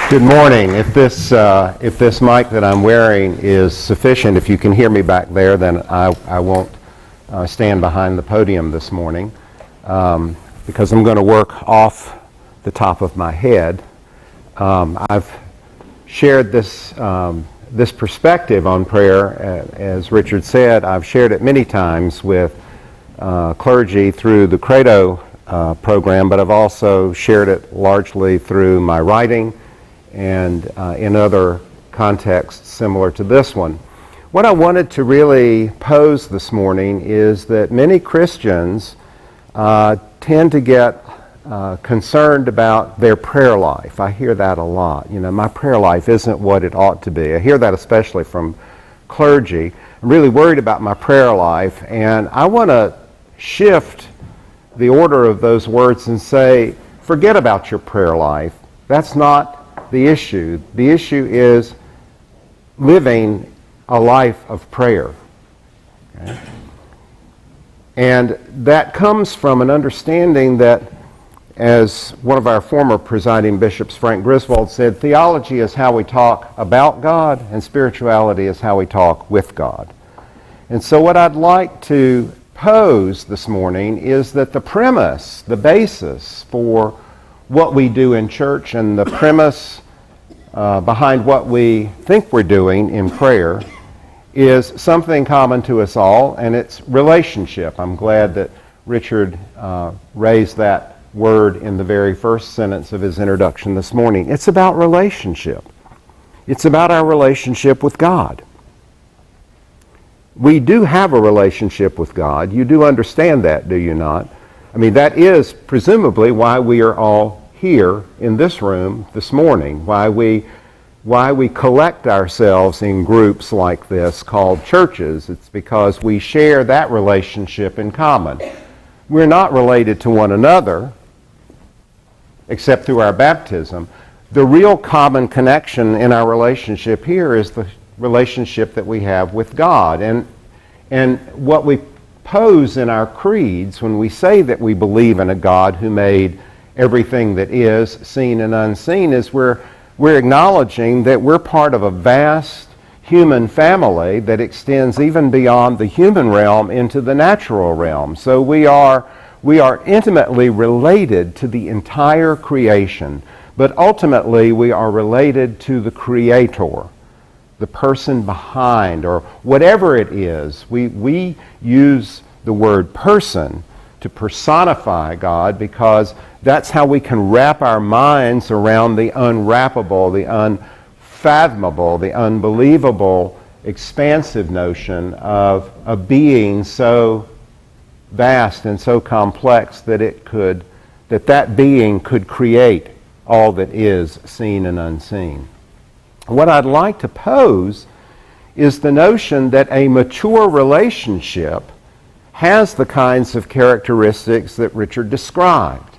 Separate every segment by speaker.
Speaker 1: Good morning. If this mic that I'm wearing is sufficient, if you can hear me back there, then I won't stand behind the podium this morning because I'm going to work off the top of my head. I've shared this perspective on prayer, as Richard said. I've shared it many times with clergy through the Credo program, but I've also shared it largely through my writing and in other contexts similar to this one. What I wanted to really pose this morning is that many Christians tend to get concerned about their prayer life. I hear that a lot. You know, my prayer life isn't what it ought to be. I hear that especially from clergy. I'm really worried about my prayer life, and I want to shift the order of those words and say, forget about your prayer life. That's not the issue. The issue is living a life of prayer. Okay? And that comes from an understanding that, as one of our former presiding bishops, Frank Griswold, said, theology is how we talk about God, and spirituality is how we talk with God. And so what I'd like to pose this morning is that the premise, the basis for what we do in church and the premise behind what we think we're doing in prayer is something common to us all, and it's relationship. I'm glad that Richard raised that word in the very first sentence of his introduction this morning. It's about relationship. It's about our relationship with God. We do have a relationship with God. You do understand that, do you not? I mean, that is presumably why we are all here in this room this morning, why we collect ourselves in groups like this called churches. It's because we share that relationship in common. We're not related to one another except through our baptism. The real common connection in our relationship here is the relationship that we have with God. And what we pose in our creeds when we say that we believe in a God who made everything that is, seen and unseen, is we're acknowledging that we're part of a vast human family that extends even beyond the human realm into the natural realm. So we are intimately related to the entire creation, but ultimately we are related to the Creator, the person behind, or whatever it is. We use the word person to personify God because that's how we can wrap our minds around the unwrappable, the unfathomable, the unbelievable, expansive notion of a being so vast and so complex that that being could create all that is seen and unseen. What I'd like to pose is the notion that a mature relationship has the kinds of characteristics that Richard described,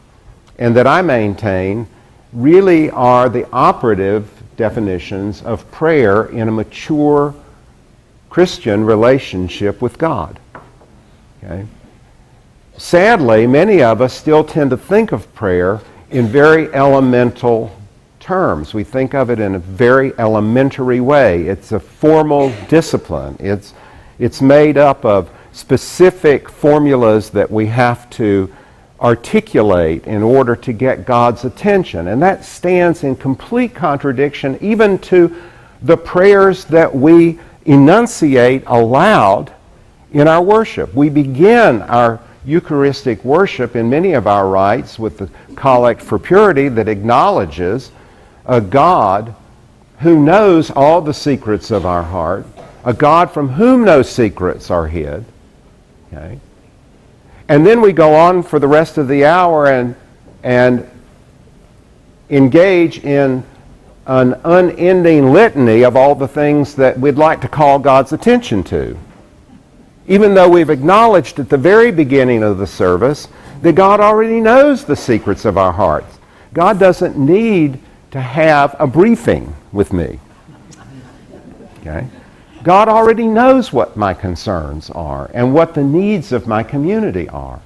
Speaker 1: and that I maintain really are the operative definitions of prayer in a mature Christian relationship with God. Okay? Sadly, many of us still tend to think of prayer in very elemental terms. We think of it in a very elementary way. It's a formal discipline. It's made up of specific formulas that we have to articulate in order to get God's attention. And that stands in complete contradiction even to the prayers that we enunciate aloud in our worship. We begin our Eucharistic worship in many of our rites with the Collect for Purity that acknowledges a God who knows all the secrets of our heart, a God from whom no secrets are hid. Okay? And then we go on for the rest of the hour and engage in an unending litany of all the things that we'd like to call God's attention to. Even though we've acknowledged at the very beginning of the service that God already knows the secrets of our hearts. God doesn't need to have a briefing with me. Okay? God already knows what my concerns are and what the needs of my community are.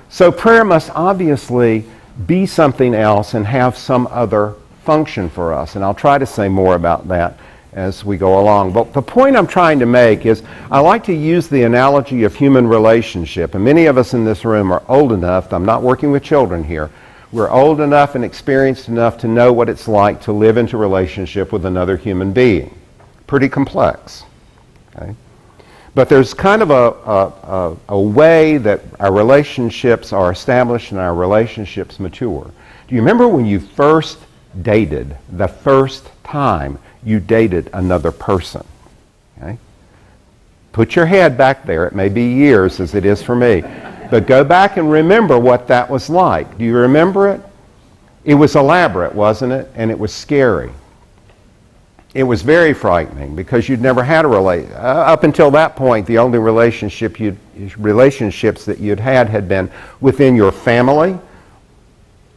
Speaker 1: So prayer must obviously be something else and have some other function for us. And I'll try to say more about that as we go along. But the point I'm trying to make is I like to use the analogy of human relationship. And many of us in this room are old enough, I'm not working with children here, we're old enough and experienced enough to know what it's like to live into relationship with another human being. Pretty complex. Okay? But there's kind of a way that our relationships are established and our relationships mature. Do you remember when you first dated, the first time you dated another person? Okay? Put your head back there. It may be years as it is for me. But go back and remember what that was like. Do you remember it? It was elaborate, wasn't it? And it was scary. It was very frightening because you'd never had a relationship. Up until that point, the only relationships that you'd had been within your family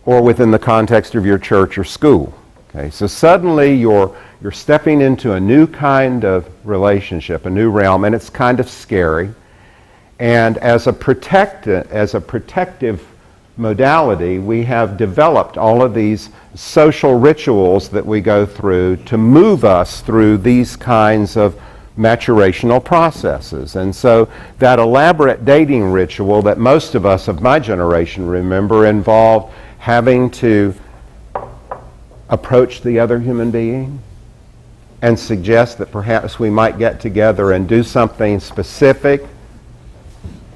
Speaker 1: or within the context of your church or school. Okay, so suddenly you're stepping into a new kind of relationship, a new realm, and it's kind of scary. And as a protective modality, we have developed all of these social rituals that we go through to move us through these kinds of maturational processes. And so that elaborate dating ritual that most of us of my generation remember involved having to approach the other human being and suggest that perhaps we might get together and do something specific.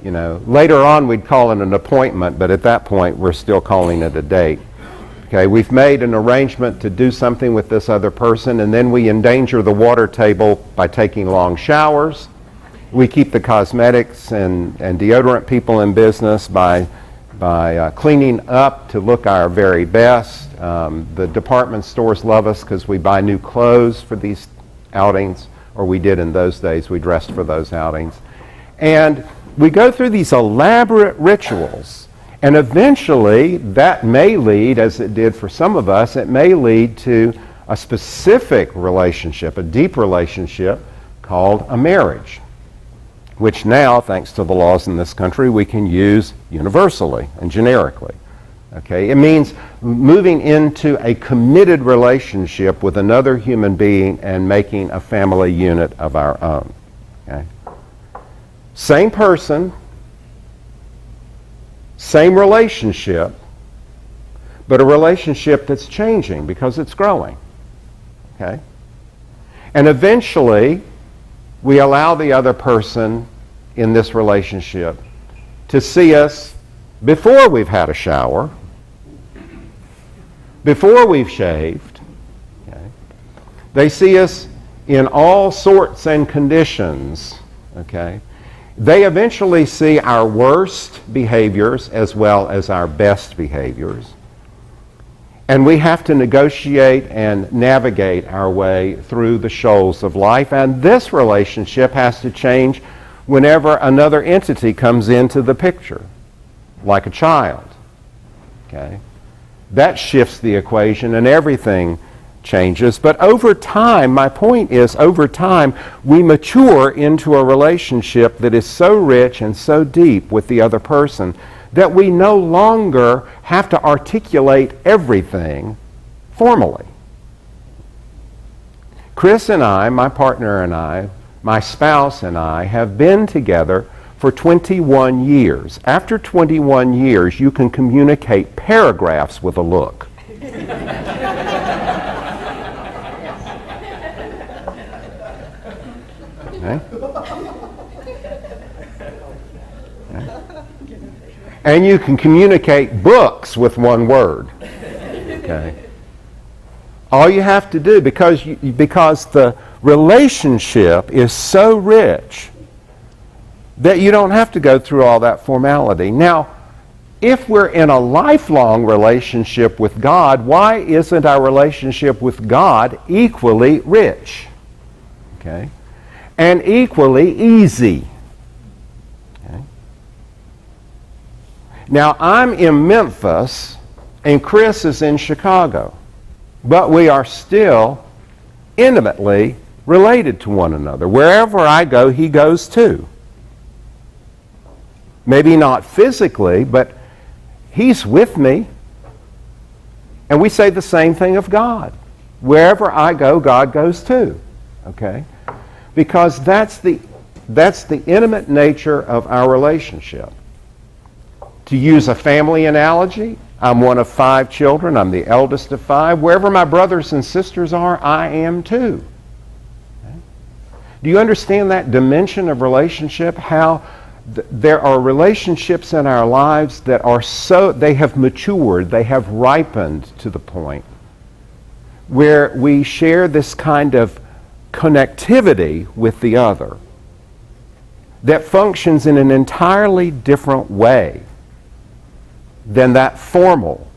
Speaker 1: You know, later on we'd call it an appointment, but at that point we're still calling it a date. Okay, we've made an arrangement to do something with this other person, and then we endanger the water table by taking long showers. We keep the cosmetics and deodorant people in business by cleaning up to look our very best. The department stores love us because we buy new clothes for these outings, or we did in those days. We dressed for those outings. And we go through these elaborate rituals, and eventually that may lead, as it did for some of us, it may lead to a specific relationship, a deep relationship called a marriage, which now, thanks to the laws in this country, we can use universally and generically. Okay? It means moving into a committed relationship with another human being and making a family unit of our own. Okay? Same person, same relationship, but a relationship that's changing because it's growing. Okay? And eventually, we allow the other person in this relationship to see us before we've had a shower, before we've shaved. Okay? They see us in all sorts and conditions. Okay? They eventually see our worst behaviors as well as our best behaviors. And we have to negotiate and navigate our way through the shoals of life. And this relationship has to change whenever another entity comes into the picture, like a child. Okay? That shifts the equation and everything changes. But over time, my point is, over time, we mature into a relationship that is so rich and so deep with the other person that we no longer have to articulate everything formally. Chris and I, my partner and I, my spouse and I, have been together for 21 years. After 21 years, you can communicate paragraphs with a look. Okay? Okay. And you can communicate books with one word. Okay? All you have to do, because the relationship is so rich that you don't have to go through all that formality. Now, if we're in a lifelong relationship with God, why isn't our relationship with God equally rich? Okay? And equally easy. Okay? Now, I'm in Memphis, and Chris is in Chicago, but we are still intimately related to one another. Wherever I go, he goes too. Maybe not physically, but he's with me. And we say the same thing of God. Wherever I go, God goes too. Okay? Because that's the intimate nature of our relationship. To use a family analogy, I'm one of 5 children. I'm the eldest of 5. Wherever my brothers and sisters are, I am too. Okay? Do you understand that dimension of relationship? How there are relationships in our lives that are they have matured, they have ripened to the point where we share this kind of connectivity with the other that functions in an entirely different way than that formal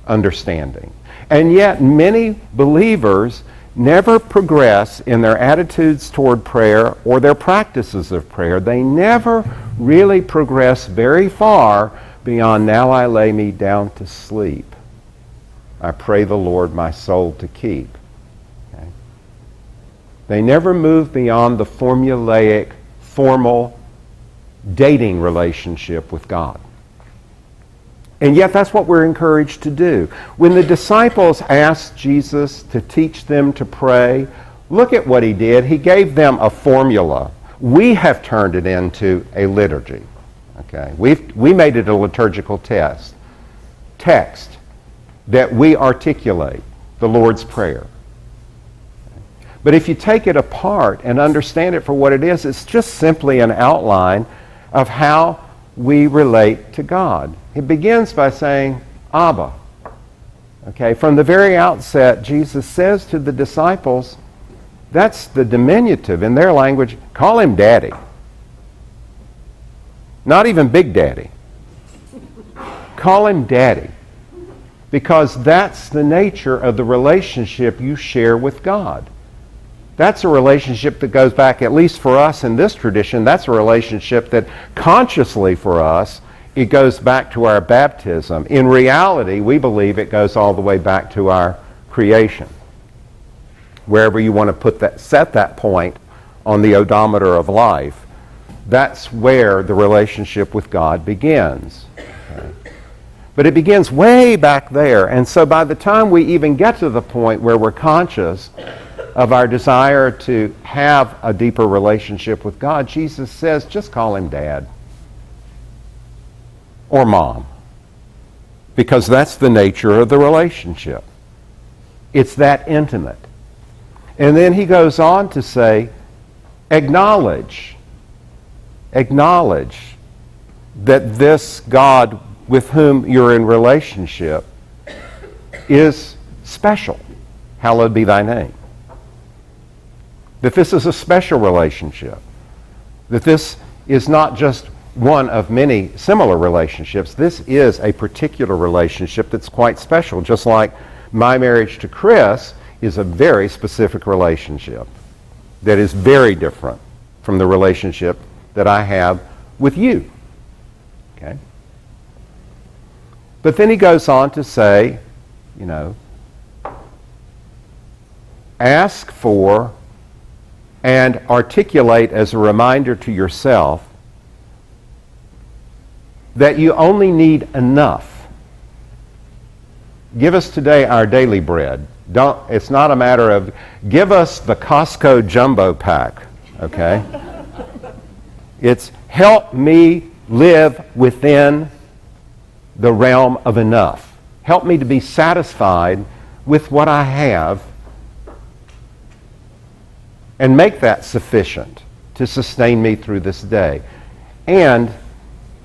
Speaker 1: understanding. And yet many believers never progress in their attitudes toward prayer or their practices of prayer. They never really progress very far beyond, now I lay me down to sleep. I pray the Lord my soul to keep. Okay? They never move beyond the formulaic, formal dating relationship with God. And yet that's what we're encouraged to do. When the disciples asked Jesus to teach them to pray, look at what he did. He gave them a formula. We have turned it into a liturgy. Okay? We made it a liturgical text that we articulate, the Lord's Prayer. But if you take it apart and understand it for what it is, it's just simply an outline of how we relate to God. It begins by saying, Abba. Okay, from the very outset, Jesus says to the disciples, that's the diminutive in their language, call him Daddy. Not even Big Daddy. Call him Daddy. Because that's the nature of the relationship you share with God. That's a relationship that goes back, at least for us in this tradition, that's a relationship that consciously for us, it goes back to our baptism. In reality, we believe it goes all the way back to our creation. Wherever you want to set that point on the odometer of life, that's where the relationship with God begins. Okay? But it begins way back there. And so by the time we even get to the point where we're conscious of our desire to have a deeper relationship with God, Jesus says, just call him Dad or Mom, because that's the nature of the relationship. It's that intimate. And then he goes on to say, acknowledge that this God with whom you're in relationship is special. Hallowed be thy name. That this is a special relationship. That this is not just one of many similar relationships. This is a particular relationship that's quite special, just like my marriage to Chris is a very specific relationship that is very different from the relationship that I have with you. Okay? But then he goes on to say, ask for and articulate as a reminder to yourself that you only need enough. Give us today our daily bread. It's not a matter of give us the Costco jumbo pack, okay? It's help me live within the realm of enough. Help me to be satisfied with what I have and make that sufficient to sustain me through this day. And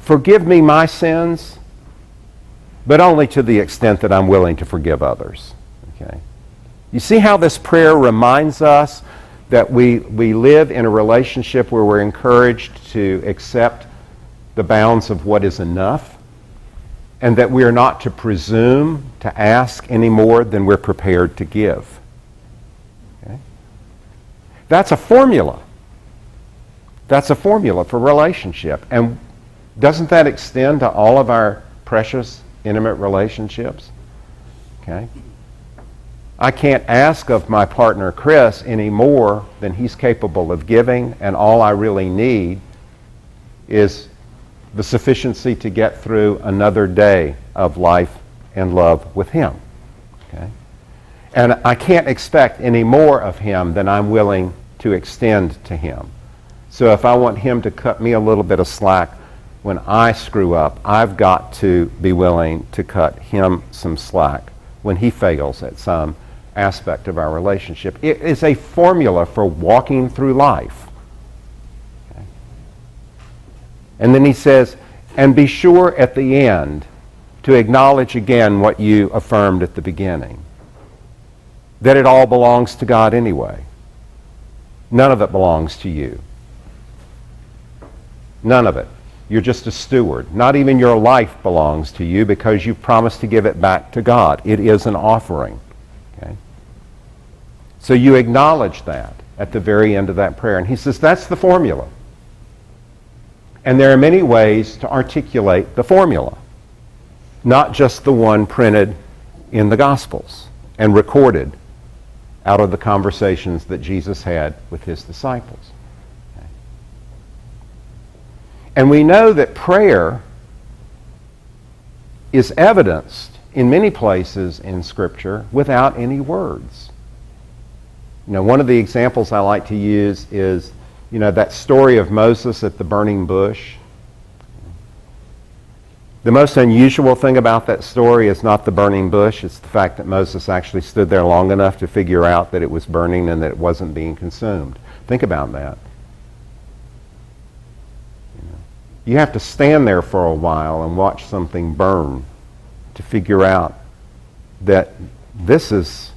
Speaker 1: forgive me my sins, but only to the extent that I'm willing to forgive others. Okay? You see how this prayer reminds us that we live in a relationship where we're encouraged to accept the bounds of what is enough, and that we are not to presume to ask any more than we're prepared to give. Okay? That's a formula. That's a formula for relationship. And doesn't that extend to all of our precious, intimate relationships? Okay? I can't ask of my partner Chris any more than he's capable of giving, and all I really need is the sufficiency to get through another day of life in love with him. Okay? And I can't expect any more of him than I'm willing to extend to him. So if I want him to cut me a little bit of slack when I screw up, I've got to be willing to cut him some slack when he fails at some aspect of our relationship. It is a formula for walking through life. Okay? And then he says, and be sure at the end to acknowledge again what you affirmed at the beginning, that it all belongs to God anyway. None of it belongs to you. None of it. You're just a steward. Not even your life belongs to you because you've promised to give it back to God. It is an offering. Okay? So you acknowledge that at the very end of that prayer. And he says that's the formula. And there are many ways to articulate the formula, not just the one printed in the Gospels and recorded out of the conversations that Jesus had with his disciples. Okay. And we know that prayer is evidenced in many places in Scripture without any words. You know, one of the examples I like to use is, you know, that story of Moses at the burning bush. The most unusual thing about that story is not the burning bush, it's the fact that Moses actually stood there long enough to figure out that it was burning and that it wasn't being consumed. Think about that. You have to stand there for a while and watch something burn to figure out that this is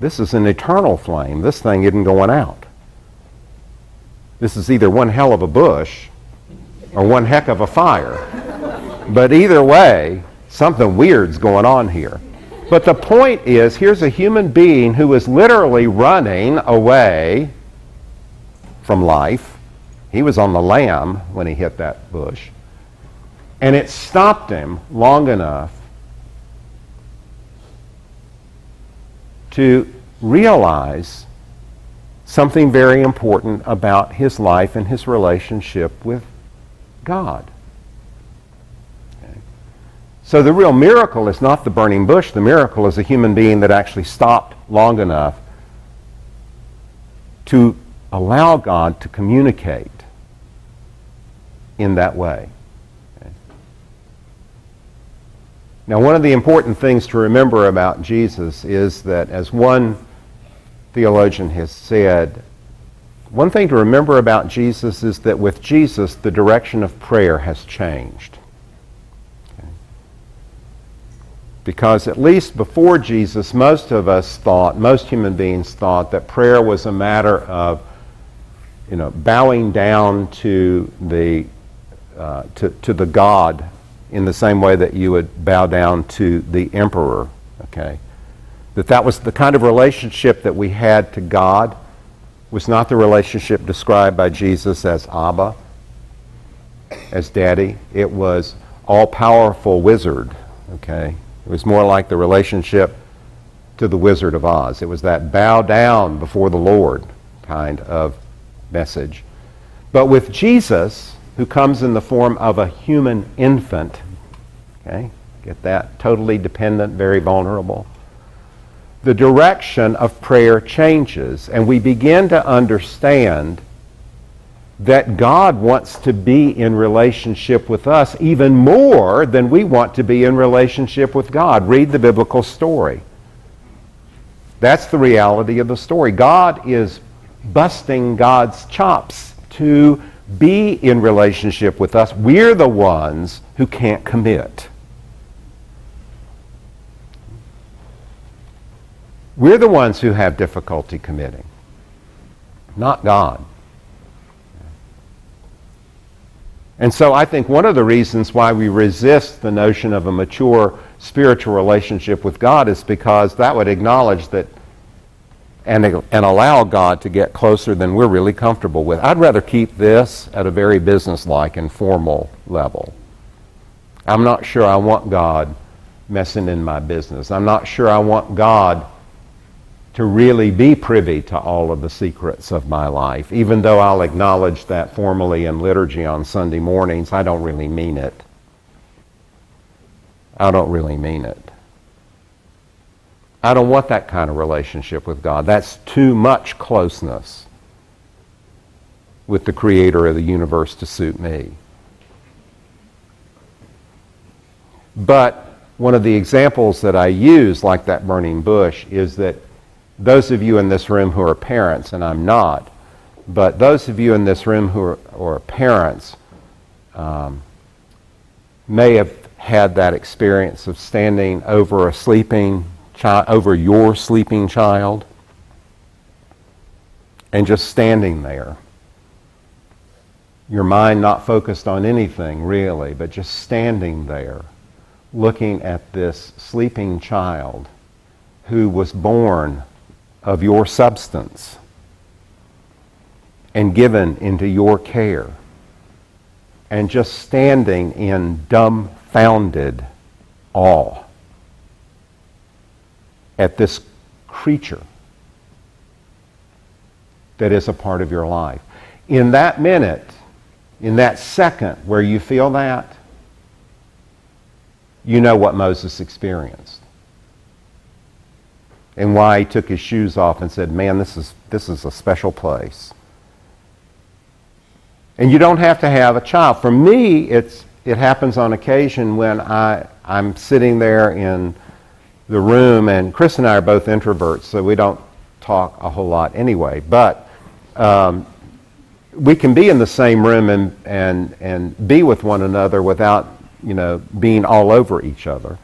Speaker 1: an eternal flame. This thing isn't going out. This is either one hell of a bush or one heck of a fire. But either way, something weird's going on here. But the point is, here's a human being who is literally running away from life. He was on the lam when he hit that bush. And it stopped him long enough to realize something very important about his life and his relationship with God. So the real miracle is not the burning bush. The miracle is a human being that actually stopped long enough to allow God to communicate in that way. Okay. Now, one of the important things to remember about Jesus is that, as one theologian has said, one thing to remember about Jesus is that with Jesus, the direction of prayer has changed. Because at least before Jesus, most human beings thought that prayer was a matter of, bowing down to the God in the same way that you would bow down to the emperor. Okay, that was the kind of relationship that we had to God was not the relationship described by Jesus as Abba, as Daddy. It was all-powerful wizard. Okay. It was more like the relationship to the Wizard of Oz. It was that bow down before the Lord kind of message. But with Jesus, who comes in the form of a human infant, okay, get that? Totally dependent, very vulnerable. The direction of prayer changes, and we begin to understand that God wants to be in relationship with us even more than we want to be in relationship with God. Read the biblical story. That's the reality of the story. God is busting God's chops to be in relationship with us. We're the ones who can't commit. We're the ones who have difficulty committing, not God. And so I think one of the reasons why we resist the notion of a mature spiritual relationship with God is because that would acknowledge that and allow God to get closer than we're really comfortable with. I'd rather keep this at a very business-like and formal level. I'm not sure I want God messing in my business. I'm not sure I want God to really be privy to all of the secrets of my life. Even though I'll acknowledge that formally in liturgy on Sunday mornings, I don't really mean it. I don't really mean it. I don't want that kind of relationship with God. That's too much closeness with the creator of the universe to suit me. But one of the examples that I use, like that burning bush, is that those of you in this room who are parents, and I'm not, but those of you in this room who are parents may have had that experience of standing over a sleeping child, over your sleeping child, and just standing there. Your mind not focused on anything really, but just standing there, looking at this sleeping child who was born of your substance and given into your care, and just standing in dumbfounded awe at this creature that is a part of your life. In that minute, in that second where you feel that, you know what Moses experienced and why he took his shoes off and said, man, this is a special place. And you don't have to have a child. For me, it happens on occasion when I'm sitting there in the room, and Chris and I are both introverts, so we don't talk a whole lot anyway. But we can be in the same room and be with one another without, being all over each other.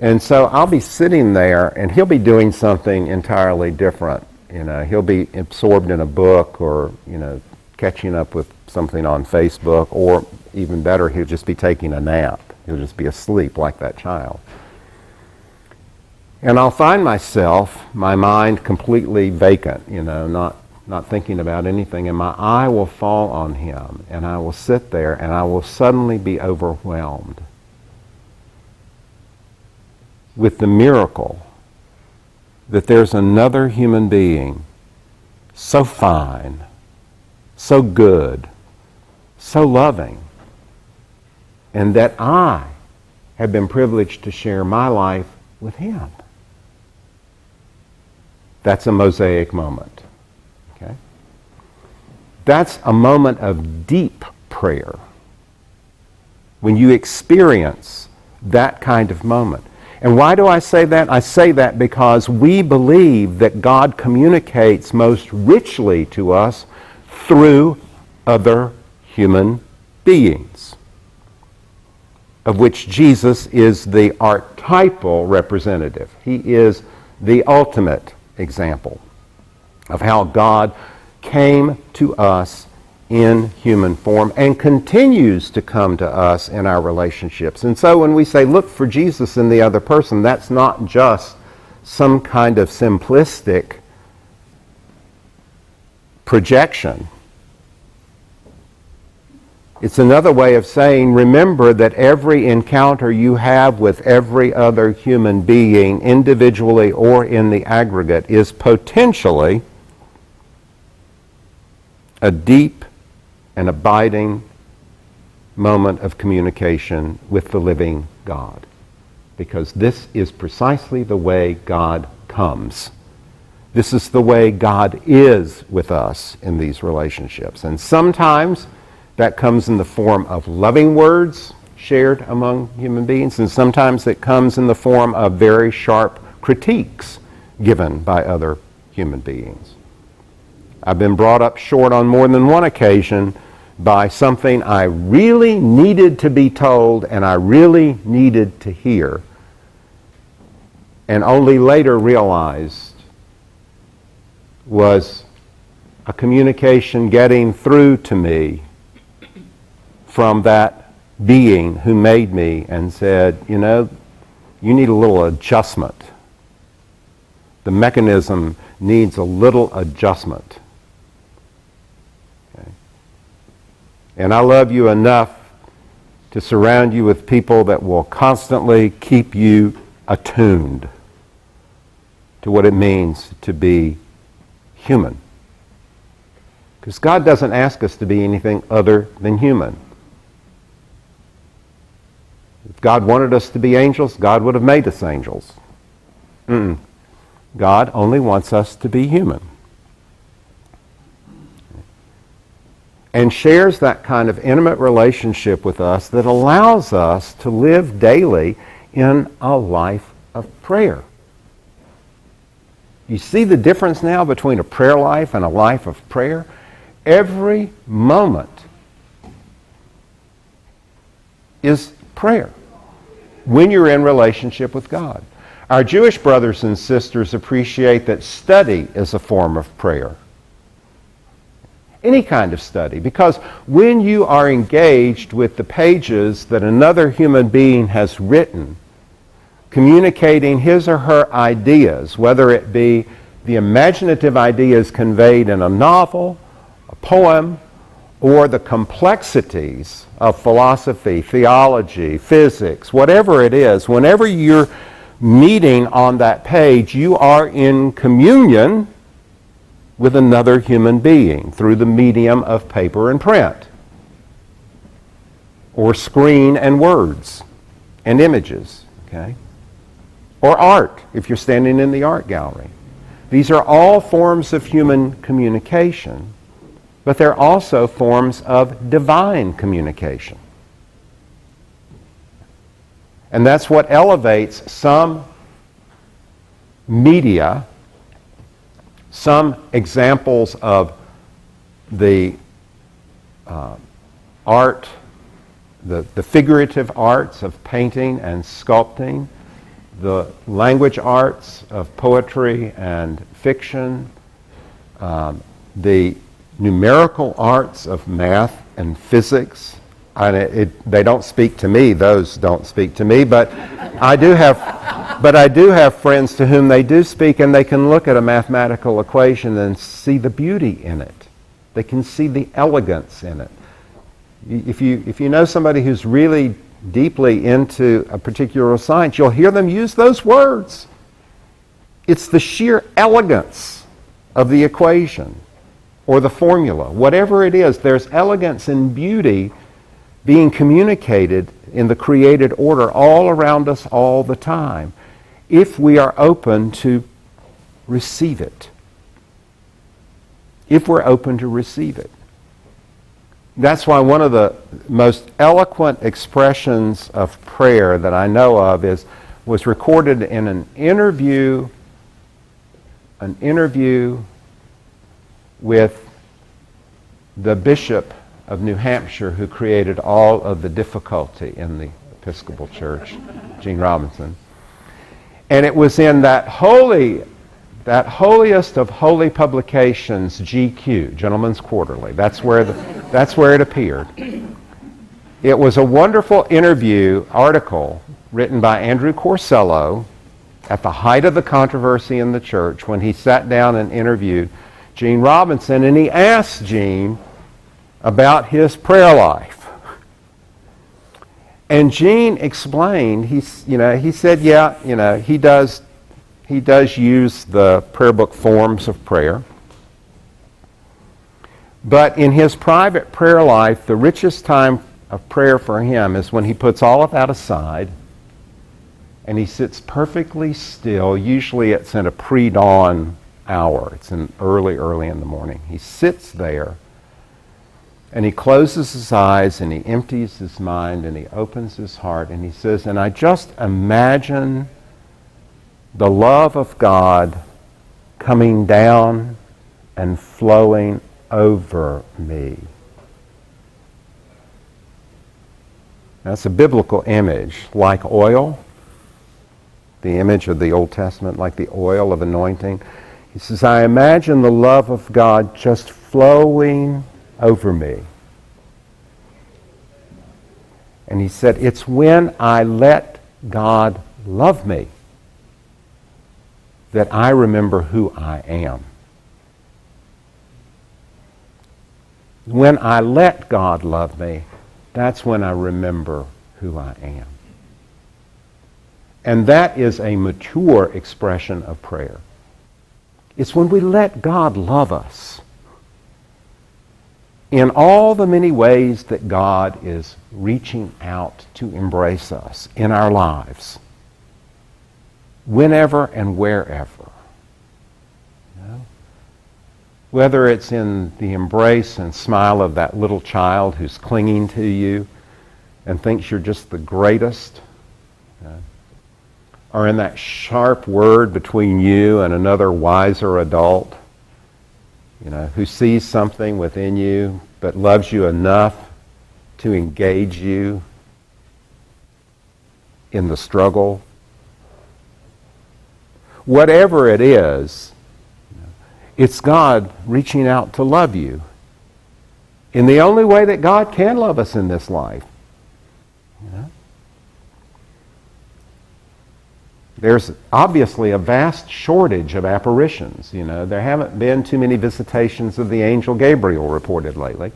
Speaker 1: And so I'll be sitting there, and he'll be doing something entirely different. He'll be absorbed in a book, or catching up with something on Facebook, or even better, he'll just be taking a nap. He'll just be asleep like that child. And I'll find myself, my mind completely vacant, not thinking about anything, and my eye will fall on him, and I will sit there, and I will suddenly be overwhelmed with the miracle that there's another human being so fine, so good, so loving, and that I have been privileged to share my life with him. That's a Mosaic moment. Okay? That's a moment of deep prayer. When you experience that kind of moment. And why do I say that? I say that because we believe that God communicates most richly to us through other human beings, of which Jesus is the archetypal representative. He is the ultimate example of how God came to us in human form and continues to come to us in our relationships. And so when we say look for Jesus in the other person, that's not just some kind of simplistic projection. It's another way of saying, remember that every encounter you have with every other human being, individually or in the aggregate, is potentially a deep and abiding moment of communication with the living God. Because this is precisely the way God comes. This is the way God is with us in these relationships. And sometimes that comes in the form of loving words shared among human beings, and sometimes it comes in the form of very sharp critiques given by other human beings. I've been brought up short on more than one occasion by something I really needed to be told and I really needed to hear, and only later realized was a communication getting through to me from that being who made me and said, you need a little adjustment. The mechanism needs a little adjustment. Okay? And I love you enough to surround you with people that will constantly keep you attuned to what it means to be human. Because God doesn't ask us to be anything other than human. If God wanted us to be angels, God would have made us angels. God only wants us to be human. And shares that kind of intimate relationship with us that allows us to live daily in a life of prayer. You see the difference now between a prayer life and a life of prayer? Every moment is prayer when you're in relationship with God. Our Jewish brothers and sisters appreciate that study is a form of prayer. Any kind of study, because when you are engaged with the pages that another human being has written, communicating his or her ideas, whether it be the imaginative ideas conveyed in a novel, a poem, or the complexities of philosophy, theology, physics, whatever it is, whenever you're meeting on that page, you are in communion with another human being through the medium of paper and print, or screen and words and images, okay? Or art, if you're standing in the art gallery. These are all forms of human communication, but they're also forms of divine communication. And that's what elevates some media, some examples of the art, the figurative arts of painting and sculpting, the language arts of poetry and fiction, the numerical arts of math and physics. They don't speak to me; those don't speak to me. But I do have friends to whom they do speak, and they can look at a mathematical equation and see the beauty in it. They can see the elegance in it. If you know somebody who's really deeply into a particular science, you'll hear them use those words. It's the sheer elegance of the equation or the formula. Whatever it is, there's elegance and beauty being communicated in the created order all around us all the time, if we are open to receive it. If we're open to receive it. That's why one of the most eloquent expressions of prayer that I know of was recorded in an interview with the Bishop of New Hampshire, who created all of the difficulty in the Episcopal Church, Gene Robinson. And it was in that holiest of holy publications, GQ, Gentleman's Quarterly. That's where it appeared. It was a wonderful article written by Andrew Corsello at the height of the controversy in the church, when he sat down and interviewed Gene Robinson, and he asked Gene about his prayer life. And Gene explained, he said, he does use the prayer book forms of prayer. But in his private prayer life, the richest time of prayer for him is when he puts all of that aside and he sits perfectly still. Usually it's in a pre-dawn hour. It's in early in the morning. He sits there and he closes his eyes and he empties his mind and he opens his heart and he says, and I just imagine the love of God coming down and flowing over me. That's a biblical image, like oil, the image of the Old Testament, like the oil of anointing. He says, I imagine the love of God just flowing over me. And he said, it's when I let God love me that I remember who I am. When I let God love me, that's when I remember who I am. And that is a mature expression of prayer. It's when we let God love us in all the many ways that God is reaching out to embrace us in our lives, whenever and wherever. whether it's in the embrace and smile of that little child who's clinging to you and thinks you're just the greatest, or in that sharp word between you and another wiser adult, who sees something within you but loves you enough to engage you in the struggle. Whatever it is, it's God reaching out to love you in the only way that God can love us in this life. There's obviously a vast shortage of apparitions. There haven't been too many visitations of the angel Gabriel reported lately.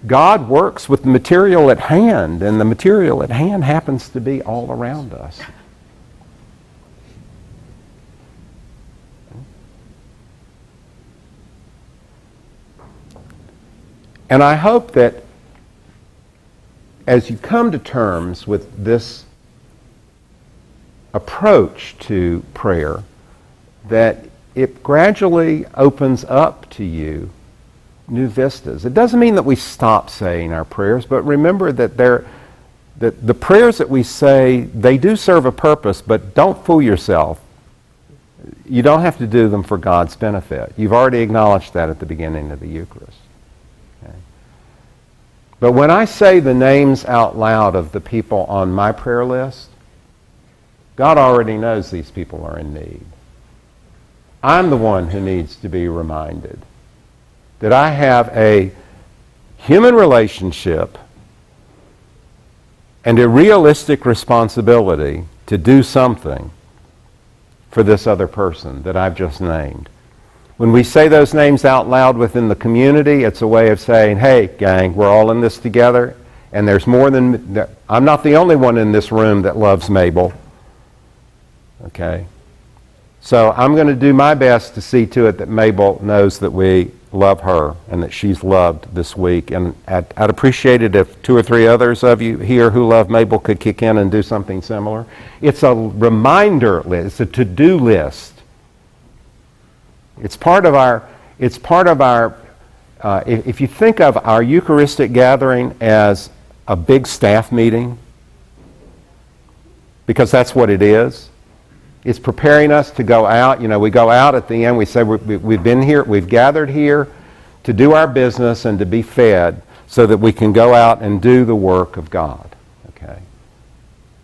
Speaker 1: God works with the material at hand, and the material at hand happens to be all around us. And I hope that as you come to terms with this approach to prayer, that it gradually opens up to you new vistas. It doesn't mean that we stop saying our prayers, but remember that the prayers that we say, they do serve a purpose, but don't fool yourself. You don't have to do them for God's benefit. You've already acknowledged that at the beginning of the Eucharist. Okay? But when I say the names out loud of the people on my prayer list, God already knows these people are in need. I'm the one who needs to be reminded that I have a human relationship and a realistic responsibility to do something for this other person that I've just named. When we say those names out loud within the community, it's a way of saying, hey, gang, we're all in this together, and there's more than... I'm not the only one in this room that loves Mabel. Okay? So I'm going to do my best to see to it that Mabel knows that we love her and that she's loved this week. And I'd appreciate it if 2 or 3 others of you here who love Mabel could kick in and do something similar. It's a reminder list. It's a to-do list. It's part of our, if you think of our Eucharistic gathering as a big staff meeting, because that's what it is. It's preparing us to go out. We go out at the end. We say we've been here, we've gathered here to do our business and to be fed so that we can go out and do the work of God. Okay?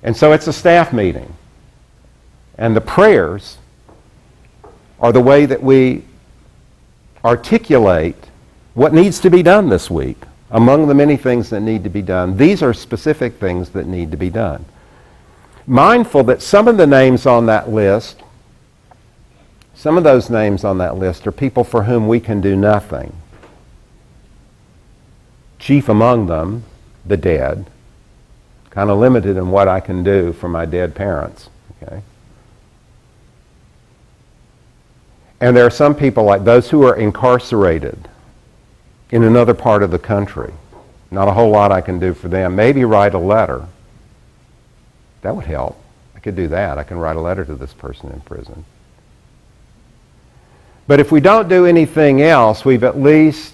Speaker 1: And so it's a staff meeting. And the prayers are the way that we articulate what needs to be done this week. Among the many things that need to be done, these are specific things that need to be done. Mindful that some of the names on that list, some of those names on that list are people for whom we can do nothing. Chief among them, the dead. Kind of limited in what I can do for my dead parents. Okay? And there are some people like those who are incarcerated in another part of the country. Not a whole lot I can do for them. Maybe write a letter. That would help. I could do that. I can write a letter to this person in prison. But if we don't do anything else, we've at least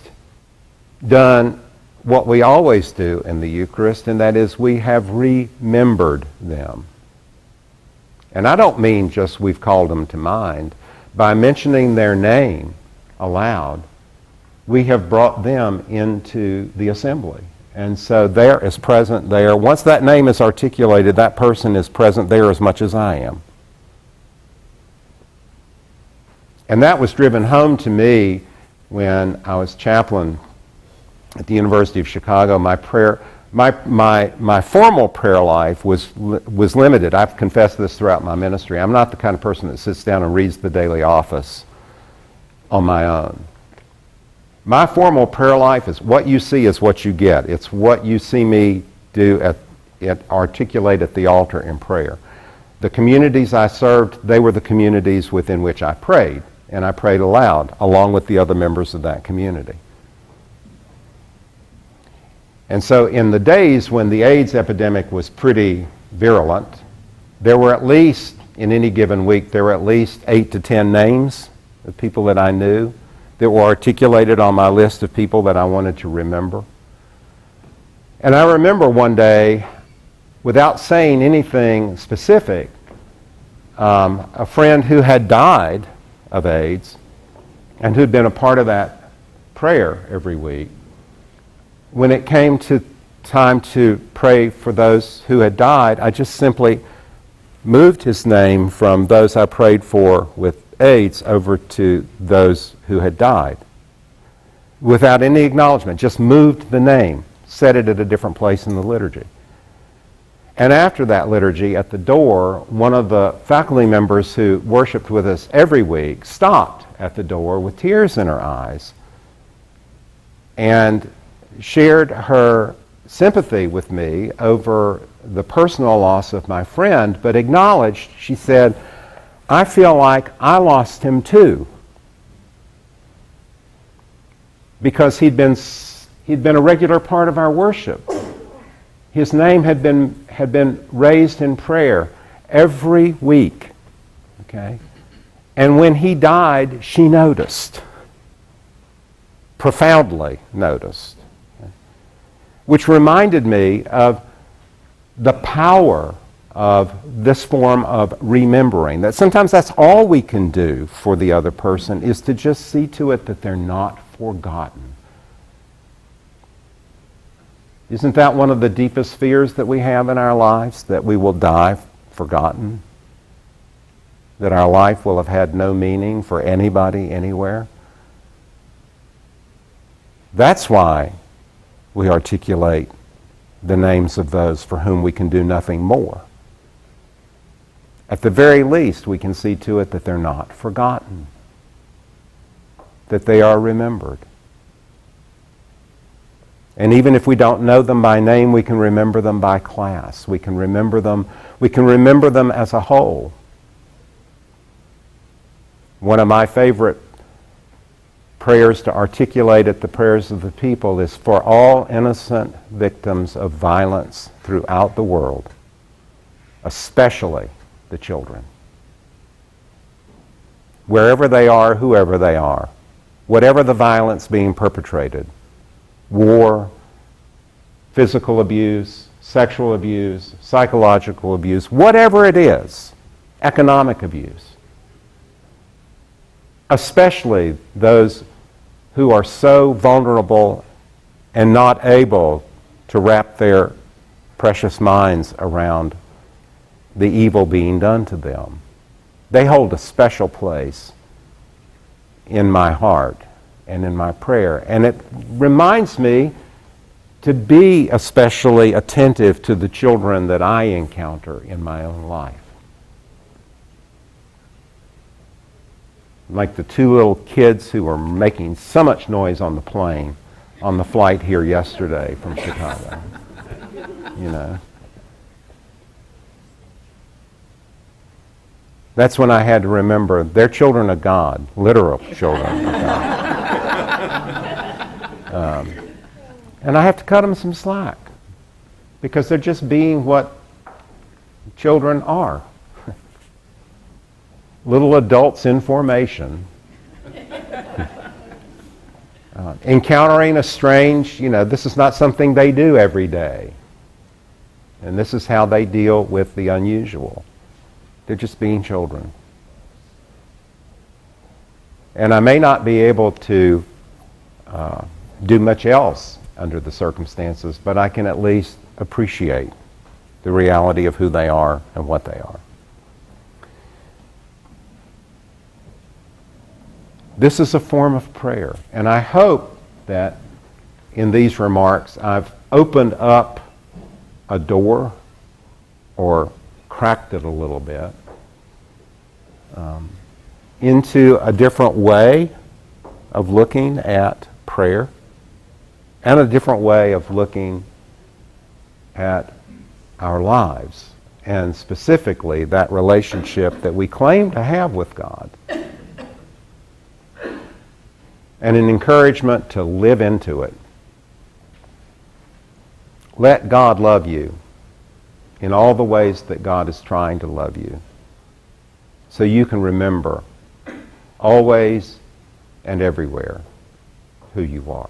Speaker 1: done what we always do in the Eucharist, and that is we have remembered them. And I don't mean just we've called them to mind. By mentioning their name aloud, we have brought them into the assembly. And so there is present there. Once that name is articulated, that person is present there as much as I am. And that was driven home to me when I was chaplain at the University of Chicago. My formal prayer life was limited. I've confessed this throughout my ministry. I'm not the kind of person that sits down and reads the daily office on my own. My formal prayer life is what you see is what you get. It's what you see me do articulate at the altar in prayer. The communities I served, they were the communities within which I prayed, and I prayed aloud along with the other members of that community. And so in the days when the AIDS epidemic was pretty virulent, there were at least, in any given week, there were at least 8 to 10 names of people that I knew that were articulated on my list of people that I wanted to remember. And I remember one day, without saying anything specific, a friend who had died of AIDS and who'd been a part of that prayer every week, when it came to time to pray for those who had died, I just simply moved his name from those I prayed for with AIDS over to those who had died. Without any acknowledgement, just moved the name, set it at a different place in the liturgy. And after that liturgy, at the door, one of the faculty members who worshiped with us every week stopped at the door with tears in her eyes and shared her sympathy with me over the personal loss of my friend, but acknowledged, she said, "I feel like I lost him too." Because he'd been a regular part of our worship. His name had been raised in prayer every week. Okay? And when he died, she noticed. Profoundly noticed. Okay? Which reminded me of the power of this form of remembering. That sometimes that's all we can do for the other person, is to just see to it that they're not forgotten. Isn't that one of the deepest fears that we have in our lives? That we will die forgotten? That our life will have had no meaning for anybody, anywhere? That's why we articulate the names of those for whom we can do nothing more. At the very least, we can see to it that they're not forgotten, that they are remembered. And even if we don't know them by name, we can remember them by class. We can remember them as a whole. One of my favorite prayers to articulate at the prayers of the people is for all innocent victims of violence throughout the world, especially the children. Wherever they are, whoever they are, whatever the violence being perpetrated, war, physical abuse, sexual abuse, psychological abuse, whatever it is, economic abuse. Especially those who are so vulnerable and not able to wrap their precious minds around the evil being done to them. They hold a special place in my heart and in my prayer. And it reminds me to be especially attentive to the children that I encounter in my own life. Like the two little kids who were making so much noise on the plane on the flight here yesterday from Chicago. You know. That's when I had to remember they're children of God, literal children of God. And I have to cut them some slack because they're just being what children are. Little adults in formation. Encountering a strange, this is not something they do every day. And this is how they deal with the unusual. They're just being children. And I may not be able to do much else under the circumstances, but I can at least appreciate the reality of who they are and what they are. This is a form of prayer, and I hope that in these remarks I've opened up a door or cracked it a little bit into a different way of looking at prayer and a different way of looking at our lives, and specifically that relationship that we claim to have with God, and an encouragement to live into it. Let God love you in all the ways that God is trying to love you, so you can remember always and everywhere who you are.